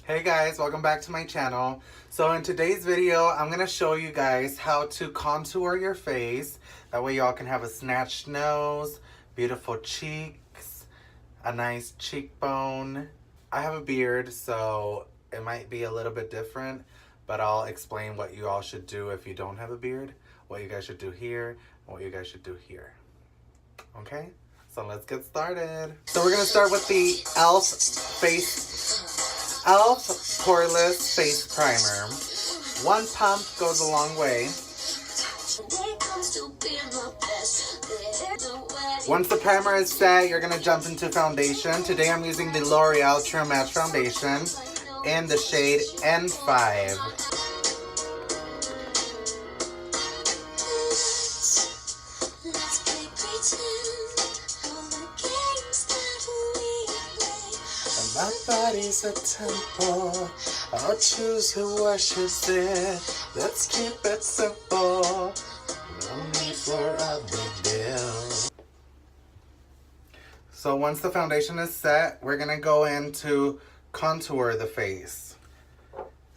Hey guys, welcome back to my channel. So in today's video, I'm going to show you guys how to contour your face. That way y'all can have a snatched nose, beautiful cheeks, a nice cheekbone. I have a beard, so it might be a little bit different, but I'll explain what you all should do if you don't have a beard, what you guys should do here, and what you guys should do here. Okay? So let's get started. So we're going to start with the e.l.f. Poreless Face Primer. One pump goes a long way. Once the primer is set, you're going to jump into foundation. Today I'm using the Loreal True Match foundation in the shade N5. My body's a temple, I'll choose who worships it. Let's keep it simple, no need for a big deal. So once the foundation is set, we're gonna go into contour the face.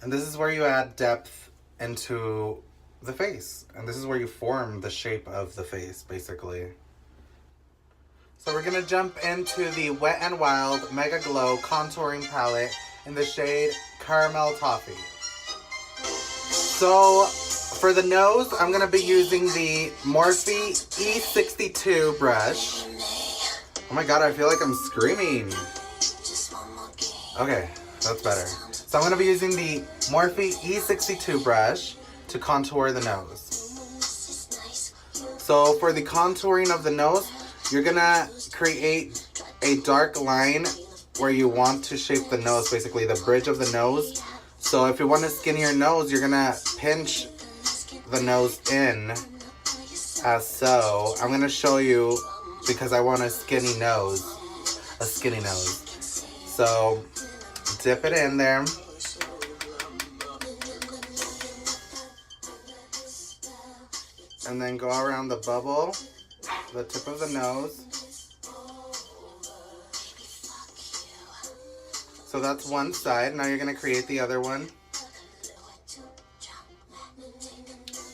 And this is where you add depth into the face. And this is where you form the shape of the face, basically. So we're going to jump into the Wet n Wild Mega Glow Contouring Palette in the shade Caramel Toffee. So for the nose, I'm going to be using the Morphe E62 brush. Oh my god, I feel like I'm screaming. Okay, that's better. So I'm going to be using the Morphe E62 brush to contour the nose. So for the contouring of the nose, you're gonna create a dark line where you want to shape the nose, basically the bridge of the nose. So if you want a skinnier nose, you're gonna pinch the nose in as so. I'm gonna show you because I want a skinny nose. So dip it in there. And then go around the bubble, the tip of the nose. So that's one side. Now you're going to create the other one.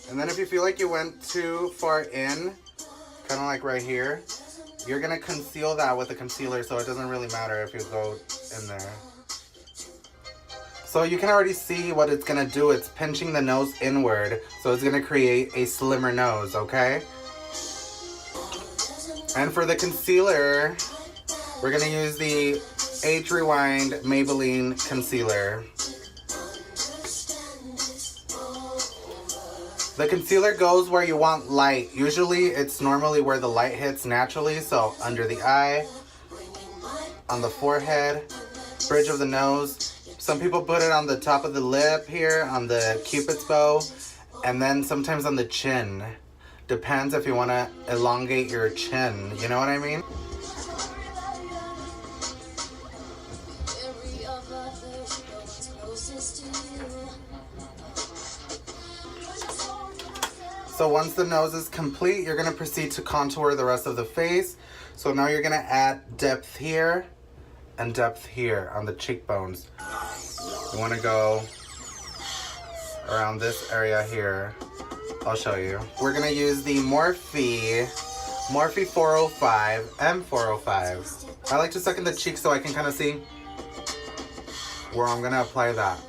And then if you feel like you went too far in, kind of like right here, you're going to conceal that with a concealer, so it doesn't really matter if you go in there. So you can already see what it's going to do. It's pinching the nose inward, so it's going to create a slimmer nose, okay? And for the concealer, we're going to use the Age Rewind Maybelline concealer. The concealer goes where you want light. Usually it's normally where the light hits naturally, so under the eye, on the forehead, bridge of the nose. Some people put it on the top of the lip here, on the cupid's bow, and then sometimes on the chin. Depends if you want to elongate your chin, you know what I mean? So once the nose is complete, you're going to proceed to contour the rest of the face. So now you're going to add depth here and depth here on the cheekbones. You want to go around this area here. I'll show you. We're going to use the Morphe 405, M405. I like to suck in the cheek so I can kind of see where I'm going to apply that.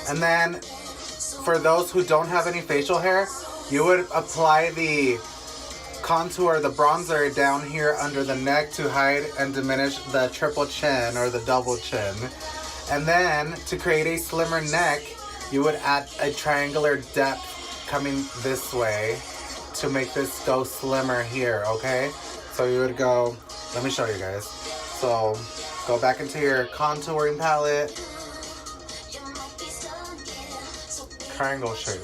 And then, for those who don't have any facial hair, you would apply the contour, the bronzer down here under the neck to hide and diminish the triple chin or the double chin. And then, to create a slimmer neck, you would add a triangular depth coming this way to make this go slimmer here, okay? So you would go, let me show you guys. So go back into your contouring palette, triangle shape.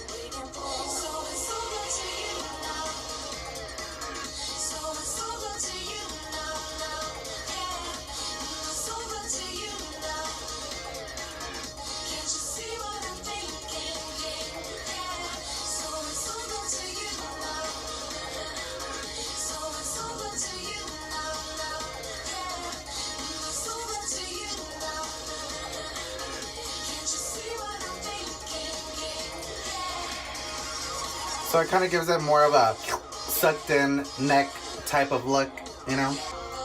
So it kind of gives it more of a sucked in neck type of look, you know?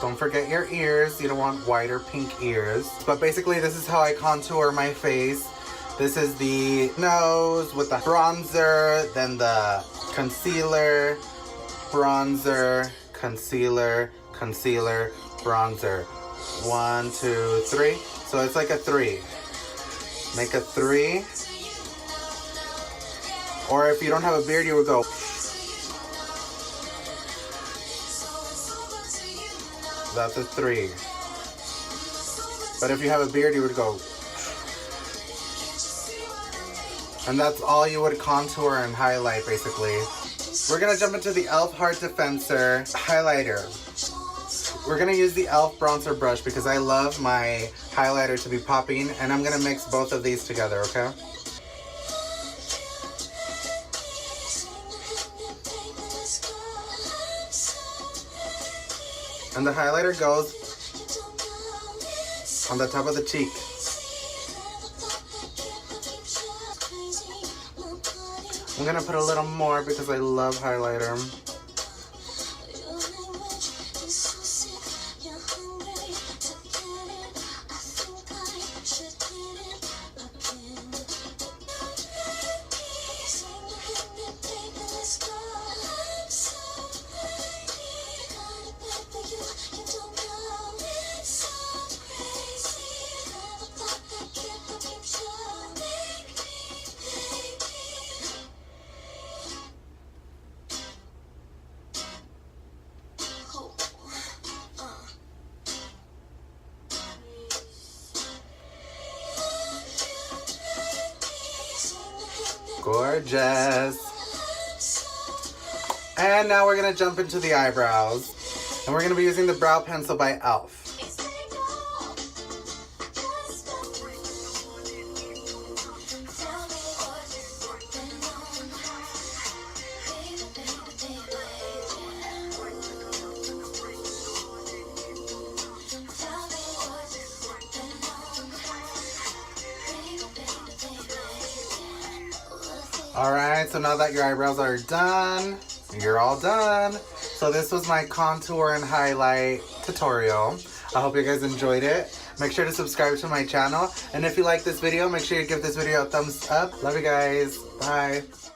Don't forget your ears. You don't want white or pink ears. But basically this is how I contour my face. This is the nose with the bronzer, then the concealer, bronzer, concealer, concealer, bronzer. 1, 2, 3. So it's like a 3. Make a 3. Or if you don't have a beard, you would go. That's a 3. But if you have a beard, you would go. And that's all you would contour and highlight, basically. We're gonna jump into the e.l.f. Heart Defensor highlighter. We're gonna use the e.l.f. bronzer brush because I love my highlighter to be popping, and I'm gonna mix both of these together, okay? And the highlighter goes on the top of the cheek. I'm gonna put a little more because I love highlighter. Gorgeous. And now we're gonna jump into the eyebrows. And we're gonna be using the brow pencil by e.l.f. Alright, so now that your eyebrows are done, you're all done. So this was my contour and highlight tutorial. I hope you guys enjoyed it. Make sure to subscribe to my channel. And if you like this video, make sure you give this video a thumbs up. Love you guys. Bye.